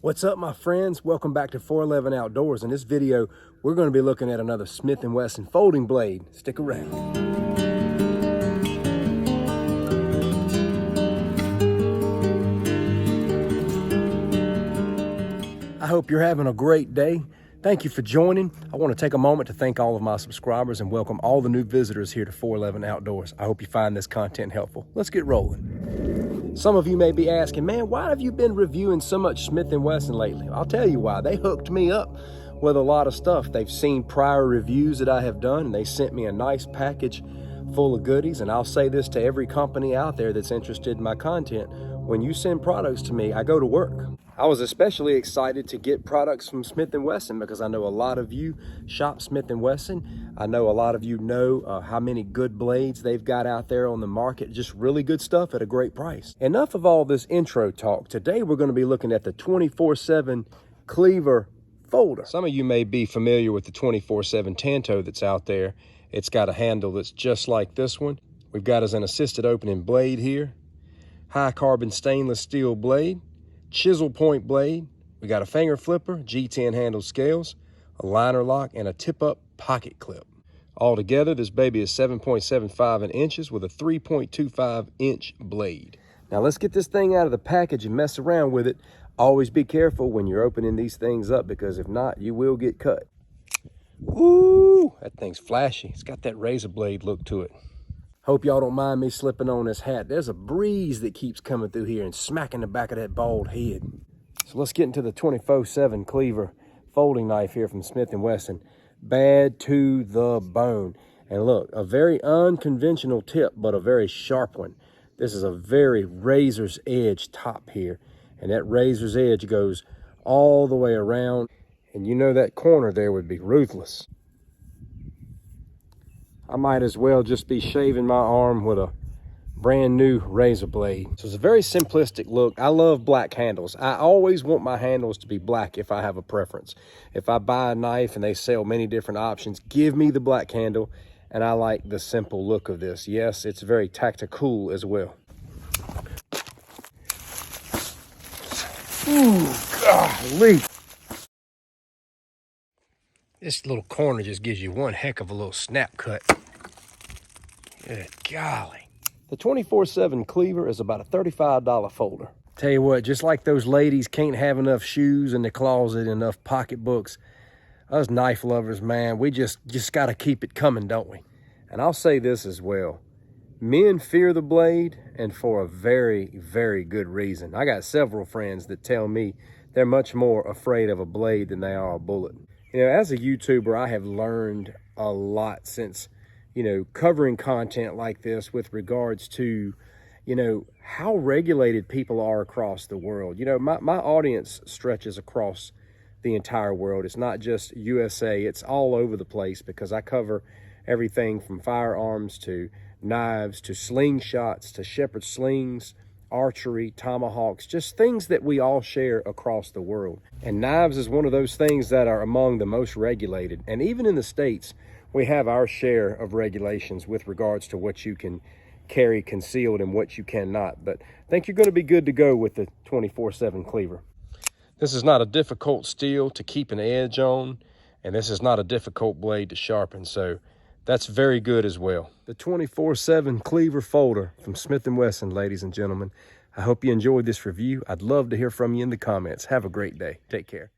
What's up, my friends? Welcome back to 411 Outdoors. In this video, we're going to be looking at another Smith Wesson folding blade. Stick around. I hope you're having a great day. Thank you for joining. I want to take a moment to thank all of my subscribers and welcome all the new visitors here to 411 Outdoors. I hope you find this content helpful. Let's get rolling. Some of you may be asking, man, why have you been reviewing so much Smith Wesson lately? I'll tell you why. They hooked me up with a lot of stuff. They've seen prior reviews that I have done, and they sent me a nice package full of goodies. And I'll say this to every company out there that's interested in my content. When you send products to me, I go to work. I was especially excited to get products from Smith Wesson because I know a lot of you shop Smith Wesson. I know a lot of you know how many good blades they've got out there on the market. Just really good stuff at a great price. Enough of all this intro talk. Today we're going to be looking at the 24/7 Cleaver folder. Some of you may be familiar with the 24/7 Tanto that's out there. It's got a handle that's just like this one. We've got as an assisted opening blade here. High carbon stainless steel blade. Chisel point blade. We got a finger flipper, G10 handle scales, a liner lock, and a tip-up pocket clip. Altogether, this baby is 7.75 inches with a 3.25-inch blade. Now let's get this thing out of the package and mess around with it. Always be careful when you're opening these things up because if not, you will get cut. Ooh, that thing's flashy. It's got that razor blade look to it. Hope y'all don't mind me slipping on this hat. There's a breeze that keeps coming through here and smacking the back of that bald head. So let's get into the 24/7 Cleaver folding knife here from Smith Wesson. Bad to the bone. And look, a very unconventional tip, but a very sharp one. This is a very razor's edge top here. And that razor's edge goes all the way around. And you know that corner there would be ruthless. I might as well just be shaving my arm with a brand new razor blade. So it's a very simplistic look. I love black handles. I always want my handles to be black if I have a preference. If I buy a knife and they sell many different options, give me the black handle. And I like the simple look of this. Yes, it's very tactical as well. Ooh, golly. This little corner just gives you one heck of a little snap cut. Good golly. The 24/7 Cleaver is about a $35 folder. Tell you what, just like those ladies can't have enough shoes in the closet, enough pocketbooks, us knife lovers, man, we just got to keep it coming, don't we? And I'll say this as well. Men fear the blade, and for a very, very good reason. I got several friends that tell me they're much more afraid of a blade than they are a bullet. You know, as a YouTuber, I have learned a lot since, you know, covering content like this with regards to, you know, how regulated people are across the world. You know, my audience stretches across the entire world. It's not just USA, it's all over the place because I cover everything from firearms to knives to slingshots to shepherd slings, archery, tomahawks, just things that we all share across the world. And knives is one of those things that are among the most regulated. And even in the States, we have our share of regulations with regards to what you can carry concealed and what you cannot. But I think you're going to be good to go with the 24/7 Cleaver. This is not a difficult steel to keep an edge on, and this is not a difficult blade to sharpen. So that's very good as well. The 24/7 Cleaver folder from Smith Wesson, ladies and gentlemen. I hope you enjoyed this review. I'd love to hear from you in the comments. Have a great day. Take care.